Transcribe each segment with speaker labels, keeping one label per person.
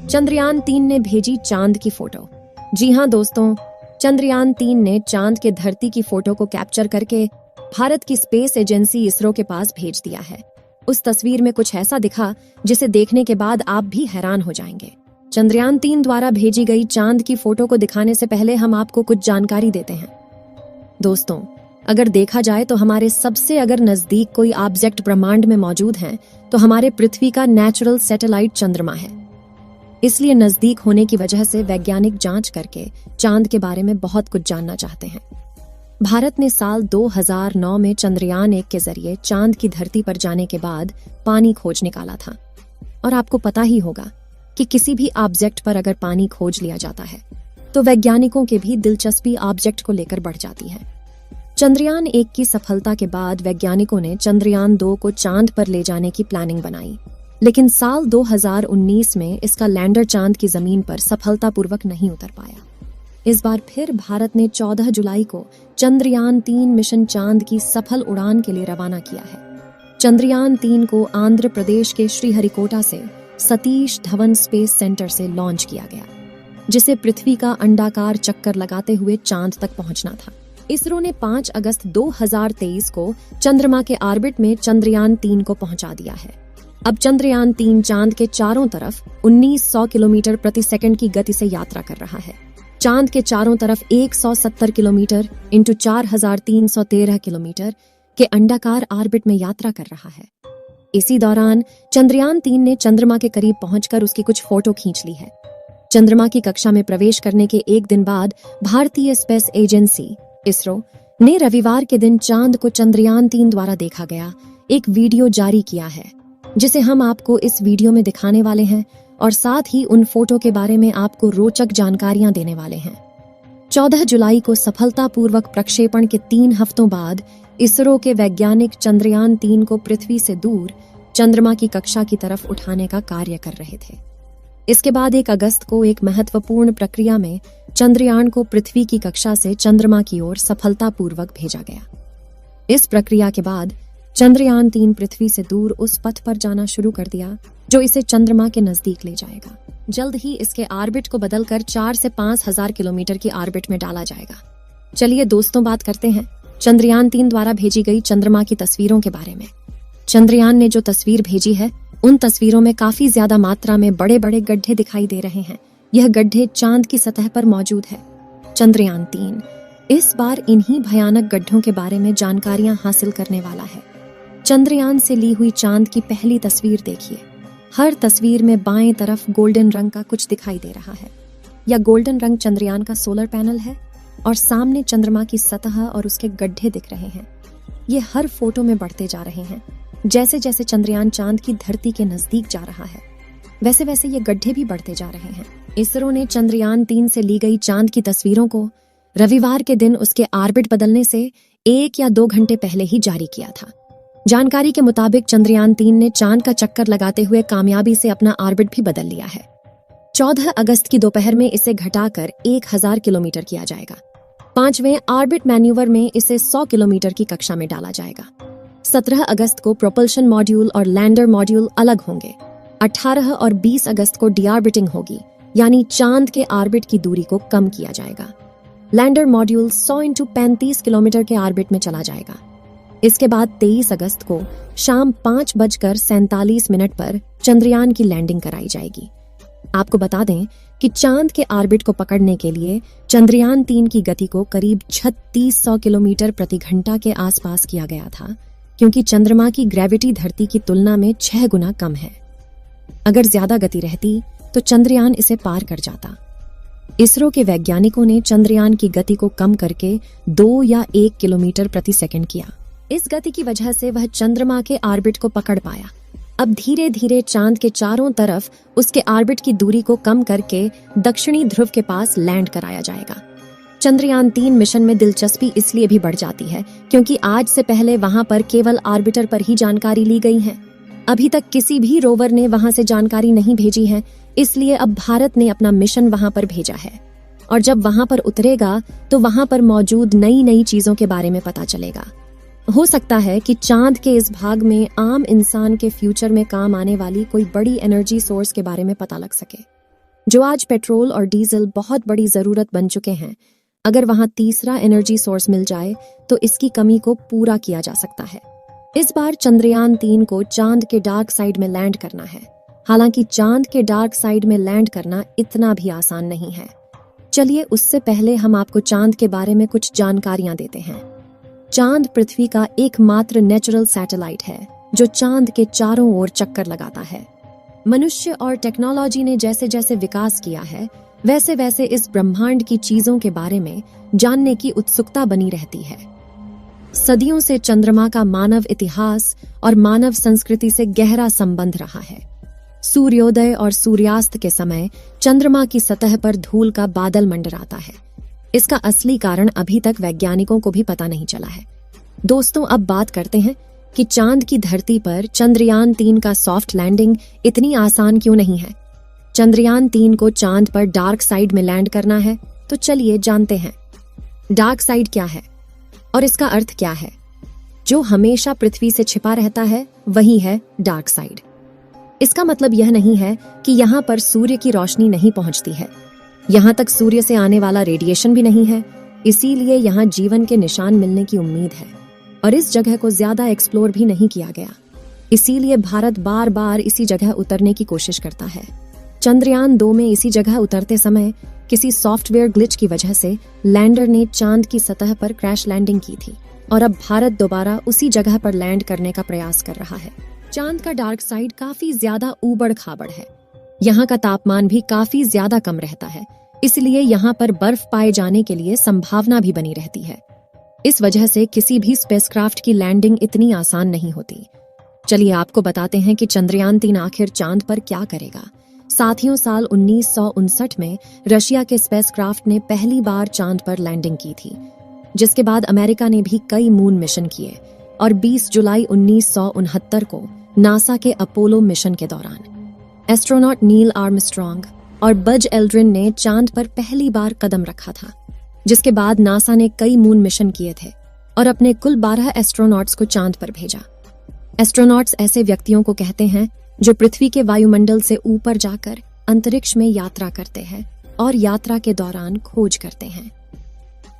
Speaker 1: चंद्रयान-3 ने भेजी चांद की फोटो। जी हां दोस्तों, चंद्रयान-3 ने चांद के धरती की फोटो को कैप्चर करके भारत की स्पेस एजेंसी इसरो के पास भेज दिया है। उस तस्वीर में कुछ ऐसा दिखा जिसे देखने के बाद आप भी हैरान हो जाएंगे। चंद्रयान-3 द्वारा भेजी गई चांद की फोटो को दिखाने से पहले हम आपको कुछ जानकारी देते हैं। दोस्तों, अगर देखा जाए तो हमारे सबसे अगर नजदीक कोई ऑब्जेक्ट ब्रह्मांड में मौजूद हैं, तो हमारे पृथ्वी का नेचुरल सैटेलाइट चंद्रमा है। इसलिए नजदीक होने की वजह से वैज्ञानिक जांच करके चांद के बारे में बहुत कुछ जानना चाहते हैं। भारत ने साल 2009 में चंद्रयान-1 के जरिए चांद की धरती पर जाने के बाद पानी खोज निकाला था। और आपको पता ही होगा कि किसी भी ऑब्जेक्ट पर अगर पानी खोज लिया जाता है तो वैज्ञानिकों की भी दिलचस्पी ऑब्जेक्ट को लेकर बढ़ जाती है। चंद्रयान-1 की सफलता के बाद वैज्ञानिकों ने चंद्रयान-2 को चांद पर ले जाने की प्लानिंग बनाई, लेकिन साल 2019 में इसका लैंडर चांद की जमीन पर सफलतापूर्वक नहीं उतर पाया। इस बार फिर भारत ने 14 जुलाई को चंद्रयान-3 मिशन चांद की सफल उड़ान के लिए रवाना किया है। चंद्रयान-3 को आंध्र प्रदेश के श्रीहरिकोटा से सतीश धवन स्पेस सेंटर से लॉन्च किया गया, जिसे पृथ्वी का अंडाकार चक्कर लगाते हुए चांद तक पहुंचना था। इसरो ने 5 अगस्त 2023 को चंद्रमा के ऑर्बिट में चंद्रयान-3 को पहुंचा दिया है। अब चंद्रयान-3 चांद के चारों तरफ 1900 किलोमीटर प्रति सेकंड की गति से यात्रा कर रहा है। चांद के चारों तरफ 170 किलोमीटर इंटू 4313 किलोमीटर के अंडाकार ऑर्बिट में यात्रा कर रहा है। इसी दौरान चंद्रयान-3 ने चंद्रमा के करीब पहुंचकर उसकी कुछ फोटो खींच ली है। चंद्रमा की कक्षा में प्रवेश करने के एक दिन बाद भारतीय स्पेस एजेंसी इसरो ने रविवार के दिन चांद को चंद्रयान-3 द्वारा देखा गया एक वीडियो जारी किया है, जिसे हम आपको इस वीडियो में दिखाने वाले हैं और साथ ही उन फोटो के बारे में आपको रोचक जानकारियां देने वाले हैं। 14 जुलाई को सफलतापूर्वक प्रक्षेपण के 3 हफ्तों बाद इसरो के वैज्ञानिक चंद्रयान-3 को पृथ्वी से दूर चंद्रमा की कक्षा की तरफ उठाने का कार्य कर रहे थे। इसके बाद 1 अगस्त को एक महत्वपूर्ण प्रक्रिया में चंद्रयान को पृथ्वी की कक्षा से चंद्रमा की ओर सफलतापूर्वक भेजा गया। इस प्रक्रिया के बाद चंद्रयान-3 पृथ्वी से दूर उस पथ पर जाना शुरू कर दिया जो इसे चंद्रमा के नजदीक ले जाएगा। जल्द ही इसके ऑर्बिट को बदलकर 4 से 5,000 किलोमीटर की ऑर्बिट में डाला जाएगा। चलिए दोस्तों, बात करते हैं चंद्रयान-3 द्वारा भेजी गई चंद्रमा की तस्वीरों के बारे में। चंद्रयान ने जो तस्वीर भेजी है, उन तस्वीरों में काफी ज्यादा मात्रा में बड़े बड़े गड्ढे दिखाई दे रहे हैं। यह गड्ढे चांद की सतह पर मौजूद है। चंद्रयान-3 इस बार इन्हीं भयानक गड्ढों के बारे में जानकारियां हासिल करने वाला है। चंद्रयान से ली हुई चांद की पहली तस्वीर देखिए। हर तस्वीर में बाएं तरफ गोल्डन रंग का कुछ दिखाई दे रहा है। यह गोल्डन रंग चंद्रयान का सोलर पैनल है और सामने चंद्रमा की सतह और उसके गड्ढे दिख रहे हैं। ये हर फोटो में बढ़ते जा रहे हैं। जैसे जैसे चंद्रयान चांद की धरती के नजदीक जा रहा है, वैसे वैसे ये गड्ढे भी बढ़ते जा रहे हैं। इसरो ने चंद्रयान-3 से ली गई चांद की तस्वीरों को रविवार के दिन उसके ऑर्बिट बदलने से 1 या 2 घंटे पहले ही जारी किया था। जानकारी के मुताबिक चंद्रयान-3 ने चांद का चक्कर लगाते हुए कामयाबी से अपना ऑर्बिट भी बदल लिया है। 14 अगस्त की दोपहर में इसे घटाकर 1000 किलोमीटर किया जाएगा। 5वें ऑर्बिट मैन्यूवर में इसे 100 किलोमीटर की कक्षा में डाला जाएगा। 17 अगस्त को प्रोपल्शन मॉड्यूल और लैंडर मॉड्यूल अलग होंगे। 18 और 20 अगस्त को डीऑर्बिटिंग होगी, यानी चांद के ऑर्बिट की दूरी को कम किया जाएगा। लैंडर मॉड्यूल 100 × 35 किलोमीटर के ऑर्बिट में चला जाएगा। इसके बाद 23 अगस्त को शाम 5:47 पर चंद्रयान की लैंडिंग कराई जाएगी। आपको बता दें कि चांद के ऑर्बिट को पकड़ने के लिए चंद्रयान-3 की गति को करीब 3600 किलोमीटर प्रति घंटा के आसपास किया गया था, क्योंकि चंद्रमा की ग्रेविटी धरती की तुलना में 6 गुना कम है। अगर ज्यादा गति रहती तो चंद्रयान इसे पार कर जाता। इसरो के वैज्ञानिकों ने चंद्रयान की गति को कम करके 2 या 1 किलोमीटर प्रति सेकंड किया। इस गति की वजह से वह चंद्रमा के ऑर्बिट को पकड़ पाया। अब धीरे धीरे चांद के चारों तरफ उसके ऑर्बिट की दूरी को कम करके दक्षिणी ध्रुव के पास लैंड कराया जाएगा। चंद्रयान-3 मिशन में दिलचस्पी इसलिए भी बढ़ जाती है क्योंकि आज से पहले वहां पर केवल ऑर्बिटर पर ही जानकारी ली गई है। अभी तक किसी भी रोवर ने वहां से जानकारी नहीं भेजी है, इसलिए अब भारत ने अपना मिशन वहां पर भेजा है। और जब वहां पर उतरेगा तो वहां पर मौजूद नई नई चीजों के बारे में पता चलेगा। हो सकता है कि चांद के इस भाग में आम इंसान के फ्यूचर में काम आने वाली कोई बड़ी एनर्जी सोर्स के बारे में पता लग सके। जो आज पेट्रोल और डीजल बहुत बड़ी जरूरत बन चुके हैं, अगर वहां तीसरा एनर्जी सोर्स मिल जाए तो इसकी कमी को पूरा किया जा सकता है। इस बार चंद्रयान 3 को चांद के डार्क साइड में लैंड करना है। हालांकि चांद के डार्क साइड में लैंड करना इतना भी आसान नहीं है। चलिए उससे पहले हम आपको चांद के बारे में कुछ जानकारियां देते हैं। चांद पृथ्वी का एकमात्र नेचुरल सैटेलाइट है जो चांद के चारों ओर चक्कर लगाता है। मनुष्य और टेक्नोलॉजी ने जैसे जैसे विकास किया है, वैसे वैसे इस ब्रह्मांड की चीजों के बारे में जानने की उत्सुकता बनी रहती है। सदियों से चंद्रमा का मानव इतिहास और मानव संस्कृति से गहरा संबंध रहा है। सूर्योदय और सूर्यास्त के समय चंद्रमा की सतह पर धूल का बादल मंडराता है। इसका असली कारण अभी तक वैज्ञानिकों को भी पता नहीं चला है। दोस्तों, अब बात करते हैं कि चांद की धरती पर चंद्रयान 3 का सॉफ्ट लैंडिंग इतनी आसान क्यों नहीं है। चंद्रयान 3 को चांद पर डार्क साइड में लैंड करना है, तो चलिए जानते हैं डार्क साइड क्या है और इसका अर्थ क्या है। जो हमेशा पृथ्वी से छिपा रहता है वही है डार्क साइड। इसका मतलब यह नहीं है कि यहाँ पर सूर्य की रोशनी नहीं पहुंचती है। यहाँ तक सूर्य से आने वाला रेडिएशन भी नहीं है, इसीलिए यहाँ जीवन के निशान मिलने की उम्मीद है। और इस जगह को ज्यादा एक्सप्लोर भी नहीं किया गया, इसीलिए भारत बार बार इसी जगह उतरने की कोशिश करता है। चंद्रयान 2 में इसी जगह उतरते समय किसी सॉफ्टवेयर ग्लिच की वजह से लैंडर ने चांद की सतह पर क्रैश लैंडिंग की थी और अब भारत दोबारा उसी जगह पर लैंड करने का प्रयास कर रहा है। चांद का डार्क साइड काफी ज्यादा ऊबड़ खाबड़ है। यहाँ का तापमान भी काफी ज्यादा कम रहता है, इसलिए यहाँ पर बर्फ पाए जाने के लिए संभावना भी बनी रहती है। इस वजह से किसी भी स्पेसक्राफ्ट की लैंडिंग इतनी आसान नहीं होती। चलिए आपको बताते हैं कि चंद्रयान 3 आखिर चांद पर क्या करेगा। साथियों, साल 1959 में रशिया के स्पेसक्राफ्ट ने पहली बार चांद पर लैंडिंग की थी, जिसके बाद अमेरिका ने भी कई मून मिशन किए और 20 जुलाई 1969 को नासा के अपोलो मिशन के दौरान एस्ट्रोनॉट नील आर्मस्ट्रॉन्ग और बज एल्ड्रिन ने चांद पर पहली बार कदम रखा था। जिसके बाद नासा ने कई मून मिशन किए थे और अपने कुल 12 एस्ट्रोनॉट्स को चांद पर भेजा। एस्ट्रोनॉट्स ऐसे व्यक्तियों को कहते हैं जो पृथ्वी के वायुमंडल से ऊपर जाकर अंतरिक्ष में यात्रा करते हैं और यात्रा के दौरान खोज करते हैं।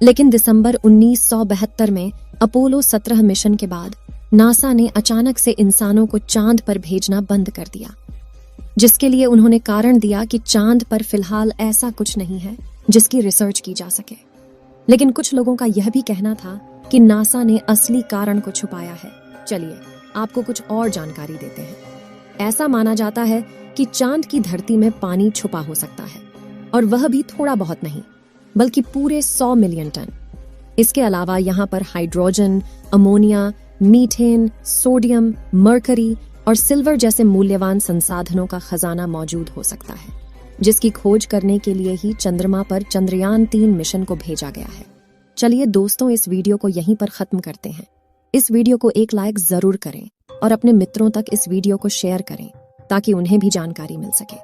Speaker 1: लेकिन दिसंबर 1972 में अपोलो 17 मिशन के बाद नासा ने अचानक से इंसानों को चांद पर भेजना बंद कर दिया, जिसके लिए उन्होंने कारण दिया कि चांद पर फिलहाल ऐसा कुछ नहीं है जिसकी रिसर्च की जा सके। लेकिन कुछ लोगों का यह भी कहना था कि नासा ने असली कारण को छुपाया है। चलिए आपको कुछ और जानकारी देते हैं। ऐसा माना जाता है कि चांद की धरती में पानी छुपा हो सकता है, और वह भी थोड़ा बहुत नहीं बल्कि पूरे 100 मिलियन टन। इसके अलावा यहाँ पर hydrogen, ammonia, methane, sodium, mercury और सिल्वर जैसे मूल्यवान संसाधनों का खजाना मौजूद हो सकता है, जिसकी खोज करने के लिए ही चंद्रमा पर चंद्रयान 3 मिशन को भेजा गया है। चलिए दोस्तों, इस वीडियो को यहीं पर खत्म करते हैं। इस वीडियो को एक लाइक जरूर करें और अपने मित्रों तक इस वीडियो को शेयर करें ताकि उन्हें भी जानकारी मिल सके।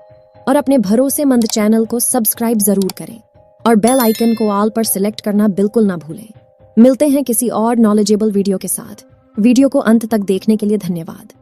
Speaker 1: और अपने भरोसेमंद चैनल को सब्सक्राइब जरूर करें और बेल आइकन को ऑल पर सिलेक्ट करना बिल्कुल ना भूलें। मिलते हैं किसी और नॉलेजेबल वीडियो के साथ। वीडियो को अंत तक देखने के लिए धन्यवाद।